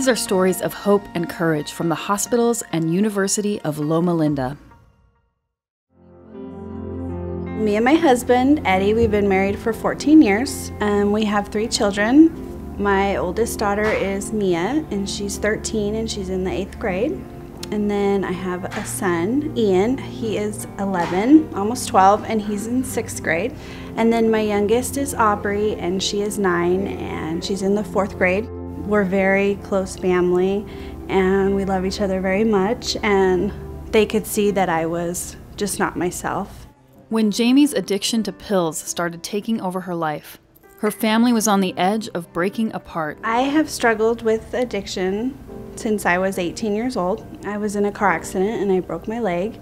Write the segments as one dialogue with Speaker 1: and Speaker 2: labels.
Speaker 1: These are stories of hope and courage from the hospitals and University of Loma Linda.
Speaker 2: Me and my husband, Eddie, we've been married for 14 years, and we have 3 children. My oldest daughter is Mia, and she's 13, and she's in the 8th grade. And then I have a son, Ian. He is 11, almost 12, and he's in 6th grade. And then my youngest is Aubrey, and she is 9, and she's in the 4th grade. We're a very close family, and we love each other very much, and they could see that I was just not myself.
Speaker 1: When Jamie's addiction to pills started taking over her life, her family was on the edge of breaking apart.
Speaker 2: I have struggled with addiction since I was 18 years old. I was in a car accident and I broke my leg,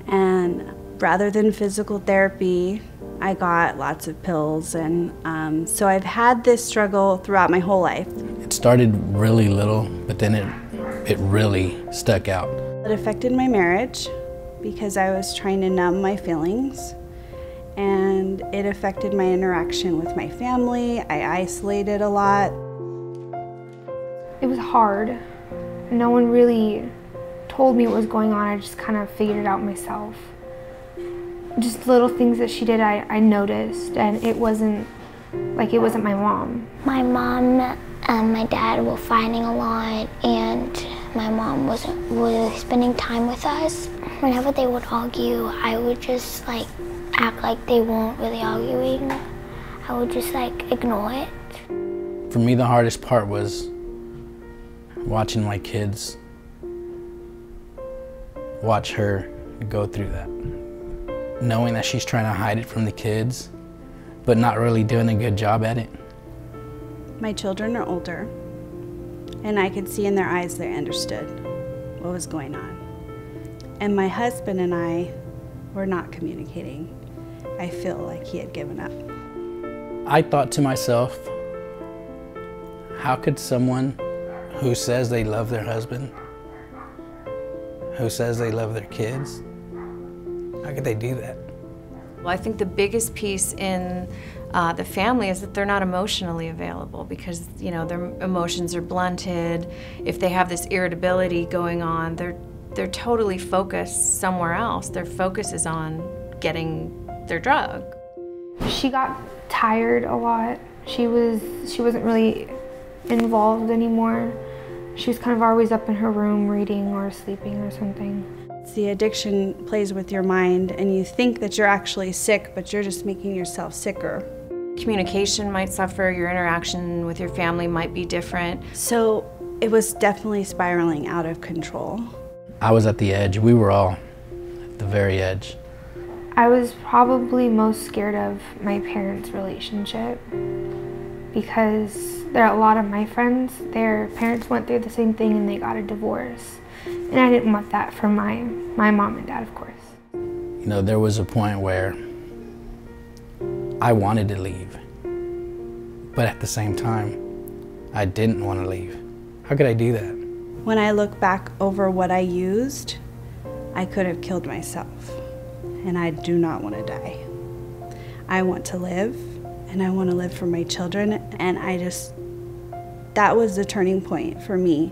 Speaker 2: and rather than physical therapy, I got lots of pills, and so I've had this struggle throughout my whole life.
Speaker 3: It started really little, but then it really stuck out.
Speaker 2: It affected my marriage because I was trying to numb my feelings, and it affected my interaction with my family. I isolated a lot.
Speaker 4: It was hard. No one really told me what was going on. I just kind of figured it out myself. Just little things that she did, I noticed, and it wasn't my mom.
Speaker 5: My mom and my dad were fighting a lot, and my mom wasn't really spending time with us. Whenever they would argue, I would just act like they weren't really arguing. I would just ignore it.
Speaker 3: For me, the hardest part was watching my kids watch her go through that. Knowing that she's trying to hide it from the kids, but not really doing a good job at it.
Speaker 2: My children are older, and I could see in their eyes they understood what was going on. And my husband and I were not communicating. I feel like he had given up.
Speaker 3: I thought to myself, how could someone who says they love their husband, who says they love their kids, how could they do that?
Speaker 6: Well, I think the biggest piece in the family is that they're not emotionally available because, their emotions are blunted. If they have this irritability going on, they're totally focused somewhere else. Their focus is on getting their drug.
Speaker 4: She got tired a lot. She wasn't really involved anymore. She was kind of always up in her room reading or sleeping or something.
Speaker 2: The addiction plays with your mind, and you think that you're actually sick, but you're just making yourself sicker.
Speaker 6: Communication might suffer, your interaction with your family might be different.
Speaker 2: So it was definitely spiraling out of control.
Speaker 3: I was at the edge. We were all at the very edge.
Speaker 4: I was probably most scared of my parents' relationship because there are a lot of my friends, their parents went through the same thing and they got a divorce. And I didn't want that for my mom and dad, of course.
Speaker 3: There was a point where I wanted to leave, but at the same time, I didn't want to leave. How could I do that?
Speaker 2: When I look back over what I used, I could have killed myself, and I do not want to die. I want to live, and I want to live for my children, and that was the turning point for me.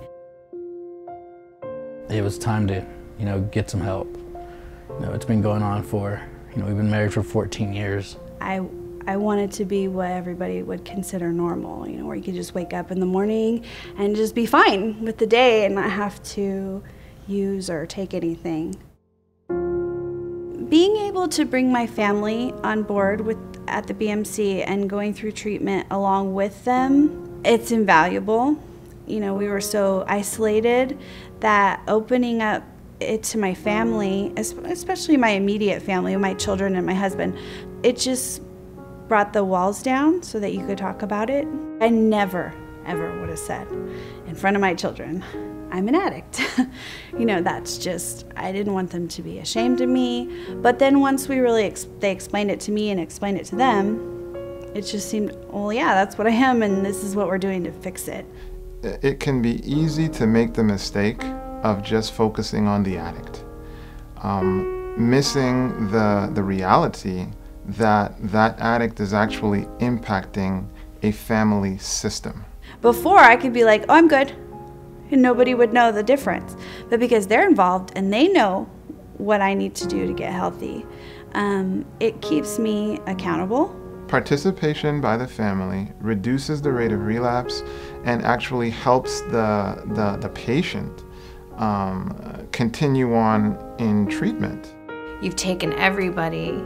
Speaker 3: It was time to, get some help. It's been going on for, we've been married for 14 years.
Speaker 2: I wanted to be what everybody would consider normal, where you could just wake up in the morning and just be fine with the day and not have to use or take anything. Being able to bring my family on board at the BMC and going through treatment along with them, it's invaluable. We were so isolated that opening up it to my family, especially my immediate family, my children and my husband, it just brought the walls down so that you could talk about it. I never, ever would have said in front of my children, I'm an addict. That's just, I didn't want them to be ashamed of me. But then once they explained it to me and explained it to them, it just seemed, well, yeah, that's what I am, and this is what we're doing to fix it.
Speaker 7: It can be easy to make the mistake of just focusing on the addict, missing the reality that addict is actually impacting a family system.
Speaker 2: Before, I could be like, oh, I'm good. and nobody would know the difference. But because they're involved and they know what I need to do to get healthy, it keeps me accountable.
Speaker 7: Participation by the family reduces the rate of relapse and actually helps the patient continue on in treatment.
Speaker 6: You've taken everybody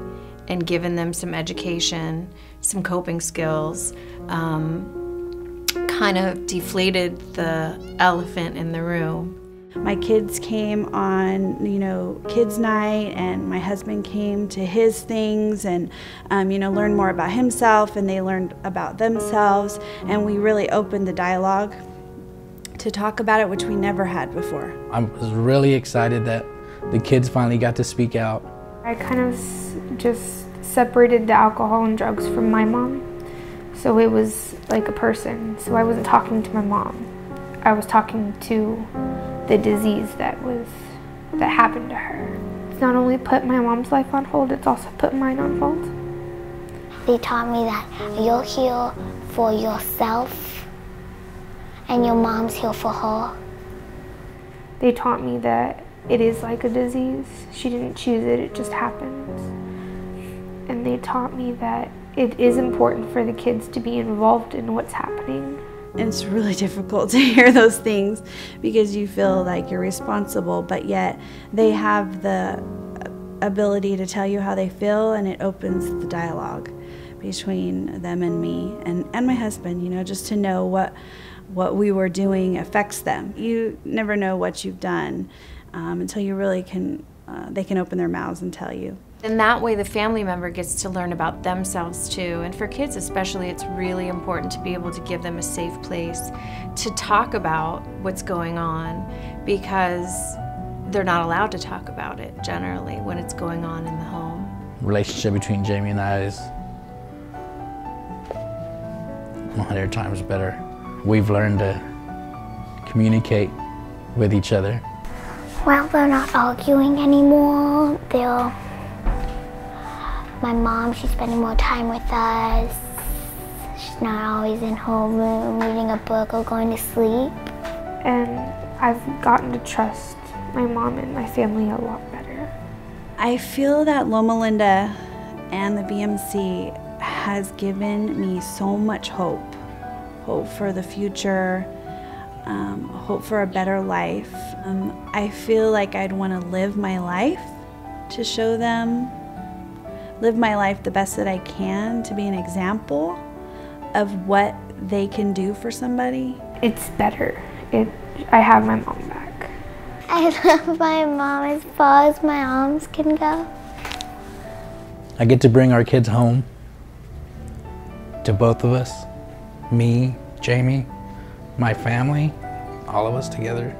Speaker 6: and given them some education, some coping skills, kind of deflated the elephant in the room.
Speaker 2: My kids came on, kids' night, and my husband came to his things and, learned more about himself, and they learned about themselves, and we really opened the dialogue to talk about it, which we never had before.
Speaker 3: I was really excited that the kids finally got to speak out.
Speaker 4: I kind of just separated the alcohol and drugs from my mom. So it was like a person. So I wasn't talking to my mom. I was talking to the disease that happened to her. It's not only put my mom's life on hold, it's also put mine on hold.
Speaker 5: They taught me that you'll heal for yourself and your mom's heal for her.
Speaker 4: They taught me that it is like a disease. She didn't choose it, it just happens. And they taught me that it is important for the kids to be involved in what's happening.
Speaker 2: It's really difficult to hear those things because you feel like you're responsible, but yet they have the ability to tell you how they feel, and it opens the dialogue between them and me and my husband, just to know what we were doing affects them. You never know what you've done until you really they can open their mouths and tell you.
Speaker 6: And that way the family member gets to learn about themselves too. And for kids especially, it's really important to be able to give them a safe place to talk about what's going on, because they're not allowed to talk about it generally when it's going on in the home.
Speaker 3: The relationship between Jamie and I is 100 times better. We've learned to communicate with each other.
Speaker 5: Well, they're not arguing anymore. My mom, she's spending more time with us. She's not always in her room reading a book or going to sleep.
Speaker 4: And I've gotten to trust my mom and my family a lot better.
Speaker 2: I feel that Loma Linda and the BMC has given me so much hope. Hope for the future, hope for a better life. I feel like I'd want to live my life to show them, live my life the best that I can, to be an example of what they can do for somebody.
Speaker 4: It's better. I have my mom back.
Speaker 5: I love my mom as far as my arms can go.
Speaker 3: I get to bring our kids home to both of us, me, Jamie, my family, all of us together.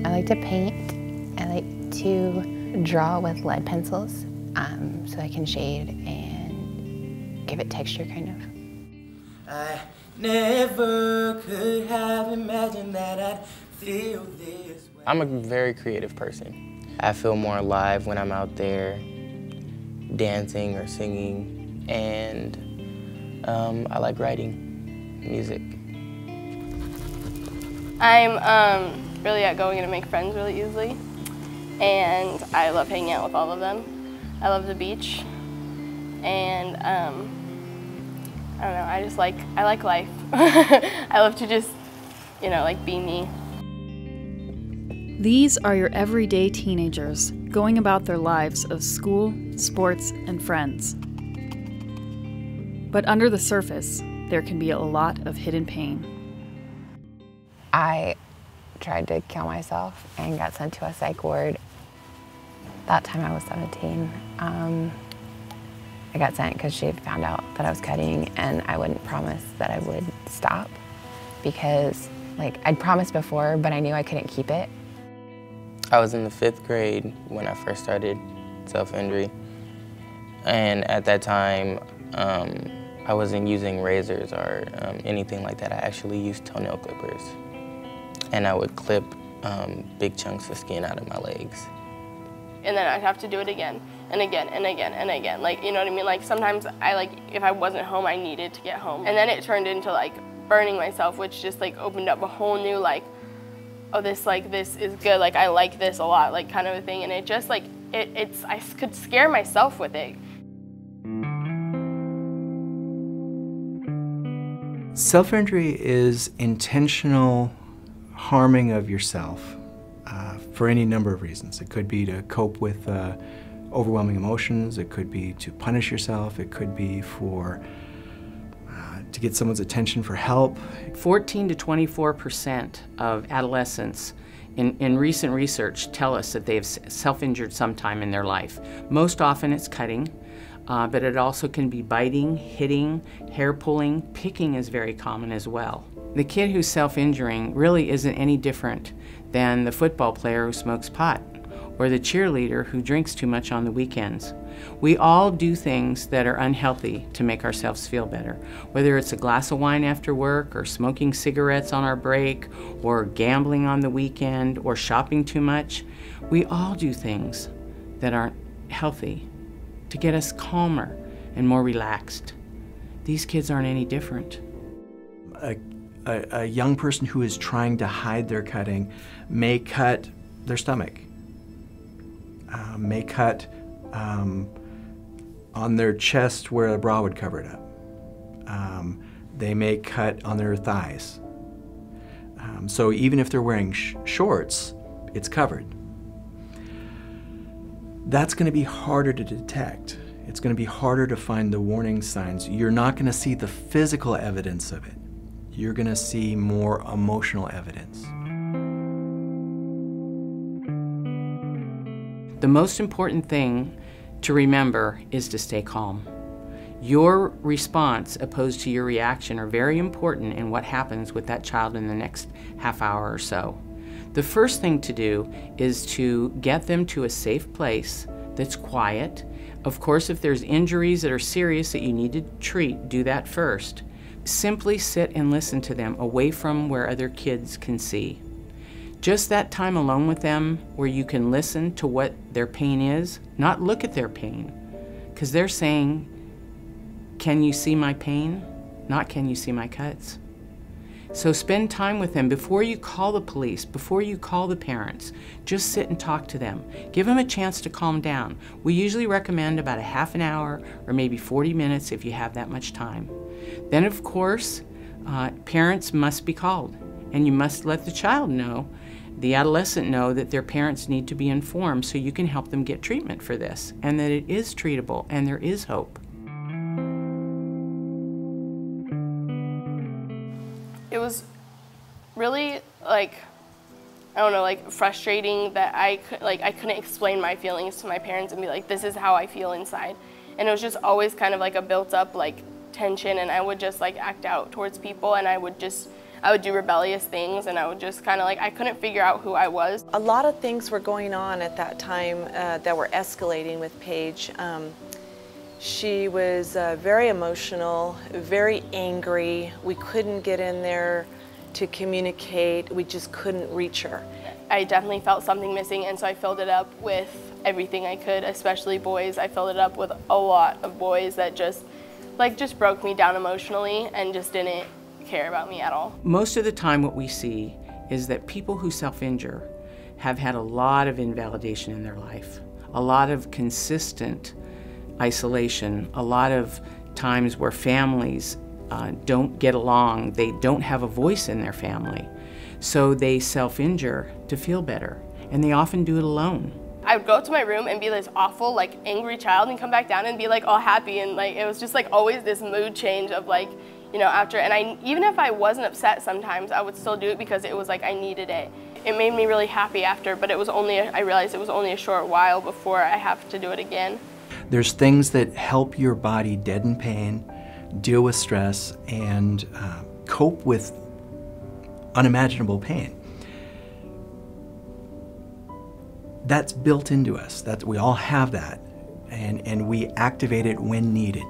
Speaker 8: I like to paint. I like to draw with lead pencils so I can shade and give it texture, kind of.
Speaker 9: I never could have imagined that I'd feel this way.
Speaker 10: I'm a very creative person. I feel more alive when I'm out there dancing or singing, and I like writing music.
Speaker 11: I'm really outgoing and I make friends really easily, and I love hanging out with all of them. I love the beach, and I don't know, I like life. I love to just, be me.
Speaker 1: These are your everyday teenagers going about their lives of school, sports, and friends. But under the surface, there can be a lot of hidden pain.
Speaker 8: I tried to kill myself and got sent to a psych ward. That time I was 17. I got sent because she had found out that I was cutting, and I wouldn't promise that I would stop because, I'd promised before, but I knew I couldn't keep it.
Speaker 10: I was in the 5th grade when I first started self-injury, and at that time, I wasn't using razors or anything like that. I actually used toenail clippers. And I would clip big chunks of skin out of my legs.
Speaker 11: And then I'd have to do it again and again and again and again. Like, you know what I mean? Like sometimes if I wasn't home, I needed to get home. And then it turned into like burning myself, which just like opened up a whole new like, oh, this is good. Like I like this a lot, like kind of a thing. And it just like, I could scare myself with it.
Speaker 12: Self-injury is intentional harming of yourself for any number of reasons. It could be to cope with overwhelming emotions. It could be to punish yourself. It could be for to get someone's attention for help.
Speaker 13: 14 to 24% of adolescents in recent research tell us that they've self-injured sometime in their life. Most often it's cutting, but it also can be biting, hitting, hair pulling. Picking is very common as well. The kid who's self-injuring really isn't any different than the football player who smokes pot or the cheerleader who drinks too much on the weekends. We all do things that are unhealthy to make ourselves feel better, whether it's a glass of wine after work or smoking cigarettes on our break or gambling on the weekend or shopping too much. We all do things that aren't healthy to get us calmer and more relaxed. These kids aren't any different.
Speaker 12: A young person who is trying to hide their cutting may cut their stomach, may cut on their chest where a bra would cover it up. They may cut on their thighs. So even if they're wearing shorts, it's covered. That's going to be harder to detect. It's going to be harder to find the warning signs. You're not going to see the physical evidence of it. You're going to see more emotional evidence.
Speaker 13: The most important thing to remember is to stay calm. Your response opposed to your reaction are very important in what happens with that child in the next half hour or so. The first thing to do is to get them to a safe place that's quiet. Of course, if there's injuries that are serious that you need to treat, do that first. Simply sit and listen to them away from where other kids can see. Just that time alone with them where you can listen to what their pain is, not look at their pain, because they're saying, can you see my pain? Not can you see my cuts? So spend time with them before you call the police, before you call the parents. Just sit and talk to them. Give them a chance to calm down. We usually recommend about a half an hour or maybe 40 minutes if you have that much time. Then, of course, parents must be called, and you must let the child know, the adolescent know, that their parents need to be informed so you can help them get treatment for this, and that it is treatable and there is hope.
Speaker 11: It was really like, I don't know, like frustrating that I couldn't explain my feelings to my parents and be like, this is how I feel inside. And it was just always kind of like a built up like tension, and I would just like act out towards people, and I would do rebellious things, and I would just kind of like, I couldn't figure out who I was.
Speaker 14: A lot of things were going on at that time that were escalating with Paige. She was very emotional, very angry. We couldn't get in there to communicate. We just couldn't reach her.
Speaker 11: I definitely felt something missing, and so I filled it up with everything I could, especially boys. I filled it up with a lot of boys that just broke me down emotionally and just didn't care about me at all.
Speaker 13: Most of the time what we see is that people who self-injure have had a lot of invalidation in their life, a lot of consistent isolation, a lot of times where families don't get along, they don't have a voice in their family. So they self-injure to feel better, and they often do it alone.
Speaker 11: I would go up to my room and be this awful, like, angry child, and come back down and be like all happy, and like it was just like always this mood change of like, you know, after, and even if I wasn't upset sometimes, I would still do it because it was like I needed it. It made me really happy after, but it was only, I realized it was only a short while before I have to do it again.
Speaker 12: There's things that help your body deaden pain, deal with stress, and cope with unimaginable pain. That's built into us. We all have that, and we activate it when needed.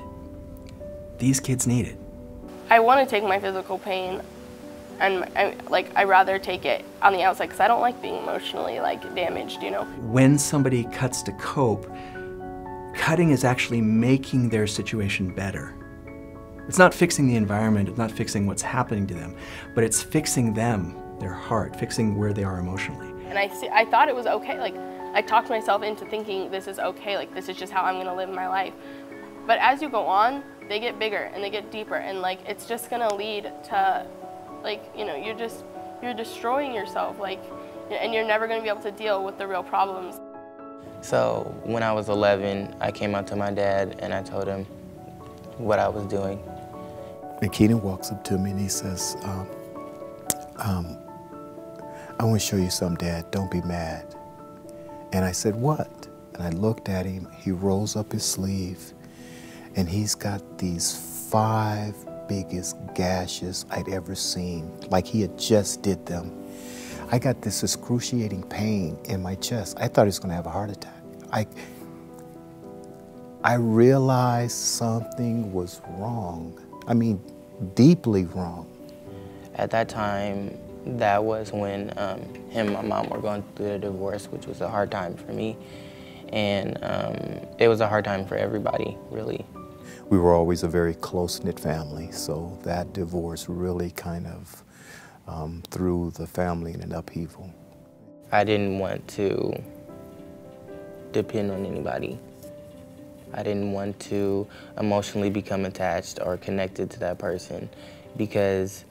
Speaker 12: These kids need it.
Speaker 11: I want to take my physical pain, and I rather take it on the outside because I don't like being emotionally damaged, you know.
Speaker 12: When somebody cuts to cope, cutting is actually making their situation better. It's not fixing the environment, it's not fixing what's happening to them, but it's fixing them, their heart, fixing where they are emotionally.
Speaker 11: And I thought it was okay. I talked myself into thinking this is okay, this is just how I'm going to live my life. But as you go on, they get bigger and they get deeper, and it's just going to lead to you're destroying yourself, and you're never going to be able to deal with the real problems.
Speaker 10: So when I was 11, I came out to my dad and I told him what I was doing.
Speaker 15: And Keenan walks up to me and he says, I want to show you something, Dad, don't be mad. And I said, what? And I looked at him, he rolls up his sleeve, and he's got these 5 biggest gashes I'd ever seen, like he had just did them. I got this excruciating pain in my chest. I thought he was going to have a heart attack. I realized something was wrong. I mean, deeply wrong.
Speaker 10: At that time, that was when him and my mom were going through a divorce, which was a hard time for me. And it was a hard time for everybody, really.
Speaker 15: We were always a very close-knit family, so that divorce really kind of threw the family in an upheaval.
Speaker 10: I didn't want to depend on anybody. I didn't want to emotionally become attached or connected to that person because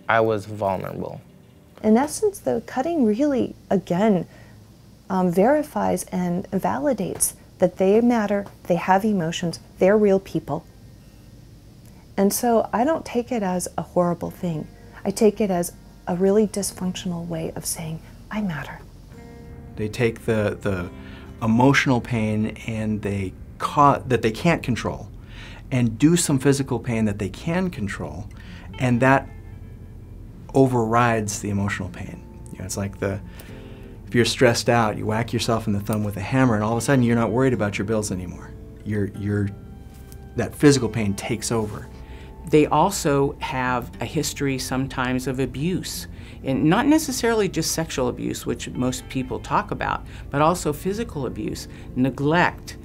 Speaker 10: I was vulnerable.
Speaker 16: In essence, the cutting really, again, verifies and validates that they matter, they have emotions, they're real people. And so I don't take it as a horrible thing. I take it as a really dysfunctional way of saying, I matter.
Speaker 12: They take the emotional pain and that they can't control and do some physical pain that they can control, and that overrides the emotional pain. You know, it's like if you're stressed out, you whack yourself in the thumb with a hammer and all of a sudden you're not worried about your bills anymore. That physical pain takes over.
Speaker 13: They also have a history sometimes of abuse, and not necessarily just sexual abuse, which most people talk about, but also physical abuse, neglect,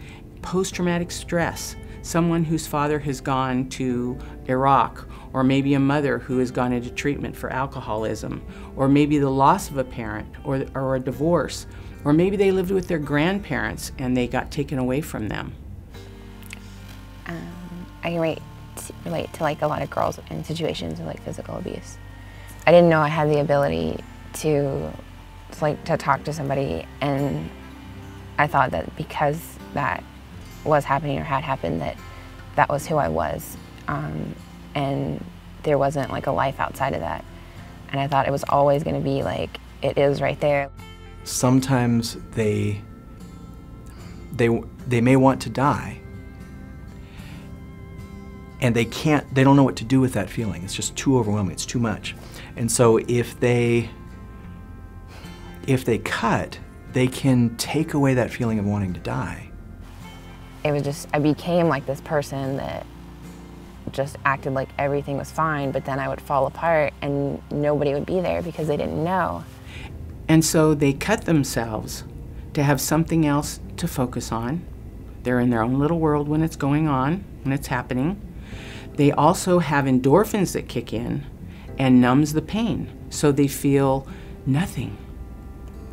Speaker 13: post-traumatic stress, someone whose father has gone to Iraq, or maybe a mother who has gone into treatment for alcoholism, or maybe the loss of a parent, or a divorce, or maybe they lived with their grandparents and they got taken away from them.
Speaker 8: I can relate to a lot of girls in situations of physical abuse. I didn't know I had the ability to talk to somebody, and I thought that because that was happening or had happened, that was who I was, and there wasn't a life outside of that. And I thought it was always going to be it is right there.
Speaker 12: Sometimes they may want to die, and they don't know what to do with that feeling. It's just too overwhelming, it's too much. And so if they cut, they can take away that feeling of wanting to die.
Speaker 8: It was just, I became this person that just acted like everything was fine, but then I would fall apart and nobody would be there because they didn't know.
Speaker 13: And so they cut themselves to have something else to focus on. They're in their own little world when it's going on, when it's happening. They also have endorphins that kick in and numbs the pain, so they feel nothing.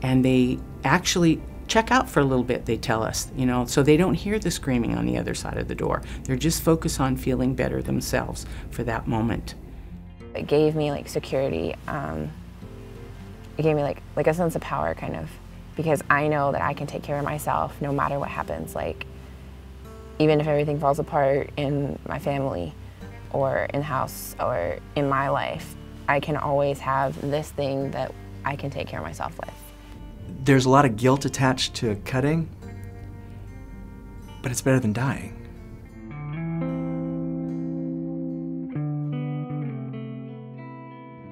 Speaker 13: And they actually check out for a little bit, they tell us, so they don't hear the screaming on the other side of the door. They're just focused on feeling better themselves for that moment.
Speaker 8: It gave me security. It gave me a sense of power, kind of, because I know that I can take care of myself no matter what happens. Even if everything falls apart in my family or in the house or in my life, I can always have this thing that I can take care of myself with.
Speaker 12: There's a lot of guilt attached to cutting, but it's better than dying.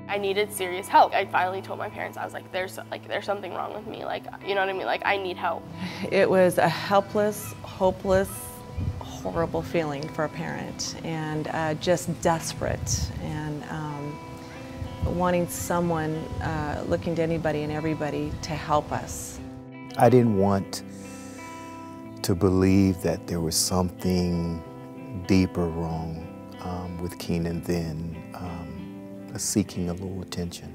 Speaker 11: I needed serious help. I finally told my parents, I was there's something wrong with me. You know what I mean? I need help.
Speaker 14: It was a helpless, hopeless, horrible feeling for a parent, and just desperate, and wanting someone, looking to anybody and everybody to help us.
Speaker 15: I didn't want to believe that there was something deeper wrong with Keenan than seeking a little attention.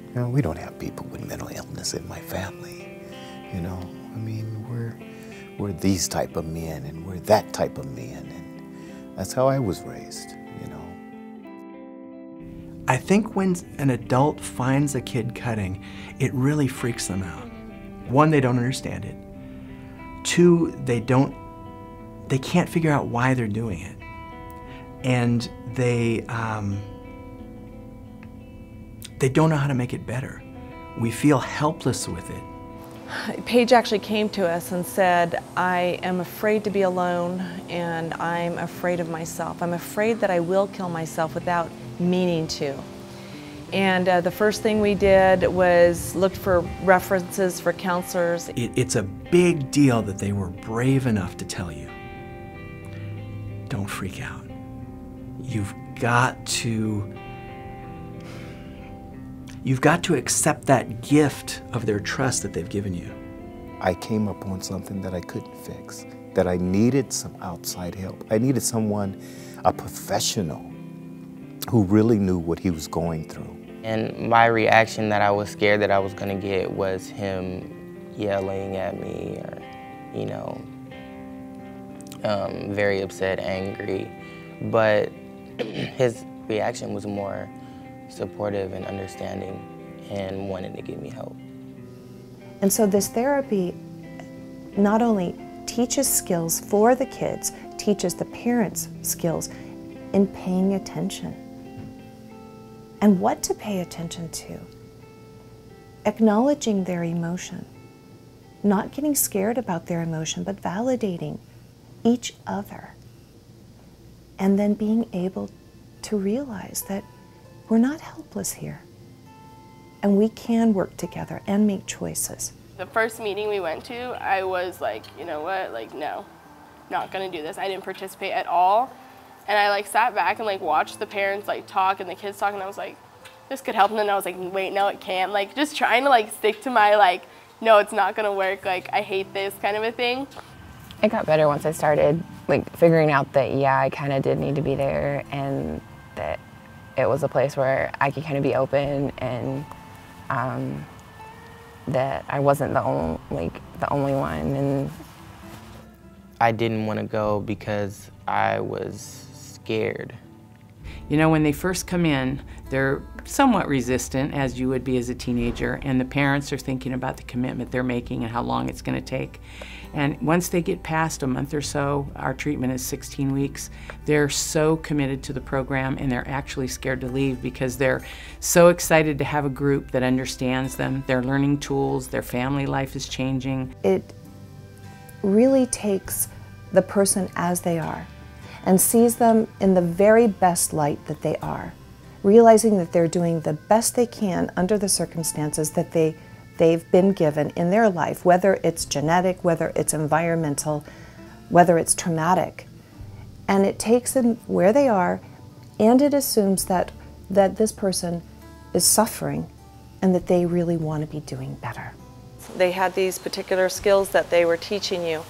Speaker 15: You know, we don't have people with mental illness in my family. You know, I mean, we're these type of men, and we're that type of men, and that's how I was raised. You know.
Speaker 12: I think when an adult finds a kid cutting, it really freaks them out. One, they don't understand it. Two, they can't figure out why they're doing it. And they don't know how to make it better. We feel helpless with it.
Speaker 14: Paige actually came to us and said, I am afraid to be alone, and I'm afraid of myself. I'm afraid that I will kill myself without meaning to. And the first thing we did was look for references for counselors.
Speaker 12: It's a big deal that they were brave enough to tell you, don't freak out. You've got to accept that gift of their trust that they've given you.
Speaker 15: I came upon something that I couldn't fix, that I needed some outside help. I needed someone, a professional, who really knew what he was going through.
Speaker 10: And my reaction that I was scared that I was gonna get was him yelling at me, or, you know, very upset, angry. But his reaction was more supportive and understanding and wanting to give me help.
Speaker 16: And so this therapy not only teaches skills for the kids, teaches the parents skills in paying attention and what to pay attention to, acknowledging their emotion, not getting scared about their emotion, but validating each other, and then being able to realize that we're not helpless here, and we can work together and make choices.
Speaker 11: The first meeting we went to, I was like, you know what, like, no, not gonna do this. I didn't participate at all. And I like sat back and like watched the parents like talk and the kids talk, and I was like, this could help. And then I was like, wait, no, it can't. Like just trying to like stick to my like, no, it's not gonna work. Like I hate this kind of a thing.
Speaker 8: It got better once I started like figuring out that, yeah, I kind of did need to be there, and that it was a place where I could kind of be open, and that I wasn't the only one. And
Speaker 10: I didn't want to go because I was scared.
Speaker 13: You know, when they first come in, they're somewhat resistant, as you would be as a teenager, and the parents are thinking about the commitment they're making and how long it's going to take. And once they get past a month or so, our treatment is 16 weeks, they're so committed to the program, and they're actually scared to leave because they're so excited to have a group that understands them. They're learning tools, their family life is changing.
Speaker 16: It really takes the person as they are and sees them in the very best light that they are, realizing that they're doing the best they can under the circumstances that they've been given in their life, whether it's genetic, whether it's environmental, whether it's traumatic. And it takes them where they are, and it assumes that this person is suffering and that they really want to be doing better.
Speaker 14: They had these particular skills that they were teaching you,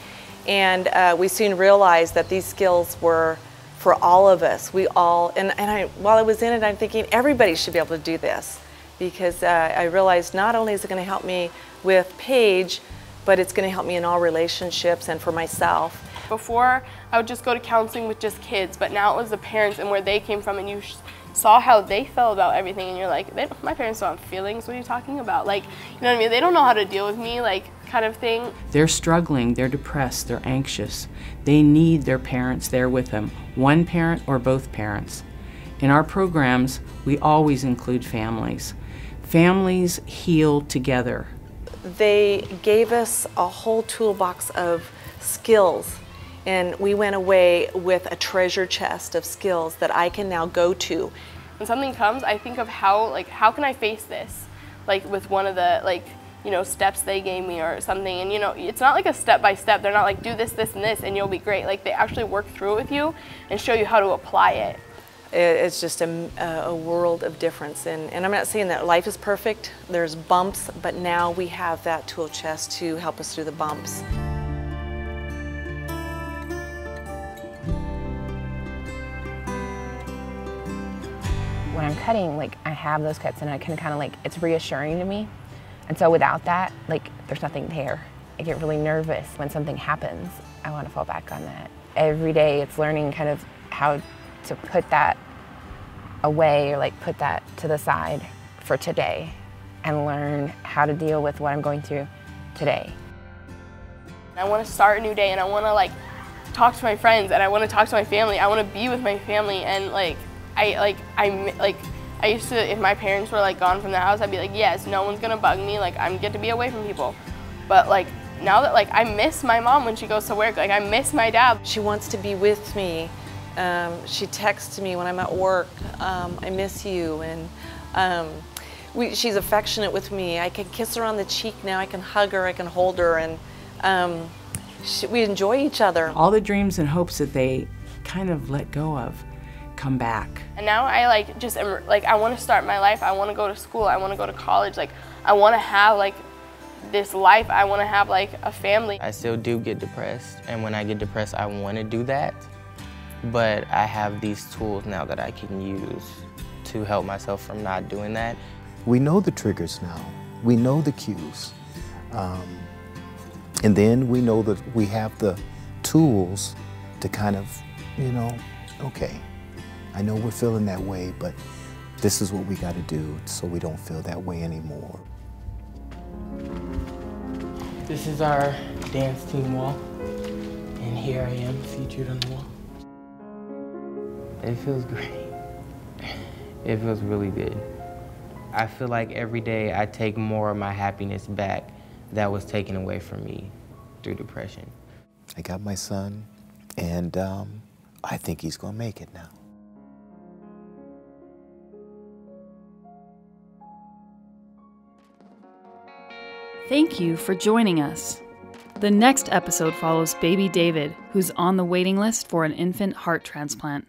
Speaker 14: and we soon realized that these skills were for all of us. We all, while I was in it, I'm thinking everybody should be able to do this, because I realized not only is it going to help me with Paige, but it's going to help me in all relationships and for myself.
Speaker 11: Before, I would just go to counseling with just kids, but now it was the parents and where they came from, and you saw how they felt about everything, and you're like, my parents don't have feelings, what are you talking about? Like, you know what I mean? They don't know how to deal with me, like, kind of thing.
Speaker 13: They're struggling, they're depressed, they're anxious. They need their parents there with them, one parent or both parents. In our programs, we always include families. Families heal together.
Speaker 14: They gave us a whole toolbox of skills, and we went away with a treasure chest of skills that I can now go to.
Speaker 11: When something comes, I think of how can I face this? Like with one of the you know, steps they gave me or something. And, you know, it's not like a step-by-step. They're not like, do this, this, and this, and you'll be great. Like, they actually work through it with you and show you how to apply it.
Speaker 14: It's just a world of difference. And I'm not saying that life is perfect. There's bumps, but now we have that tool chest to help us through the bumps.
Speaker 8: When I'm cutting, like, I have those cuts and I can kind of like, it's reassuring to me. And so without that, like, there's nothing there. I get really nervous when something happens. I want to fall back on that. Every day it's learning kind of how to put that away, or like put that to the side for today, and learn how to deal with what I'm going through today.
Speaker 11: I want to start a new day, and I want to like talk to my friends, and I want to talk to my family. I want to be with my family, and like I used to, if my parents were like gone from the house, I'd be like, yes, no one's gonna bug me, like I'm get to be away from people. But like now that like I miss my mom when she goes to work, like I miss my dad.
Speaker 14: She wants to be with me. She texts me when I'm at work, I miss you, and she's affectionate with me. I can kiss her on the cheek now, I can hug her, I can hold her, and we enjoy each other.
Speaker 13: All the dreams and hopes that they kind of let go of come back.
Speaker 11: And now I like just am, like I want to start my life. I want to go to school. I want to go to college. Like I want to have like this life. I want to have like a family.
Speaker 10: I still do get depressed, and when I get depressed, I want to do that. But I have these tools now that I can use to help myself from not doing that.
Speaker 15: We know the triggers now. We know the cues. And then we know that we have the tools to kind of, you know, okay, I know we're feeling that way, but this is what we got to do so we don't feel that way anymore.
Speaker 10: This is our dance team wall, and here I am featured on the wall. It feels great. It feels really good. I feel like every day I take more of my happiness back that was taken away from me through depression.
Speaker 15: I got my son, and I think he's gonna make it now.
Speaker 1: Thank you for joining us. The next episode follows baby David, who's on the waiting list for an infant heart transplant.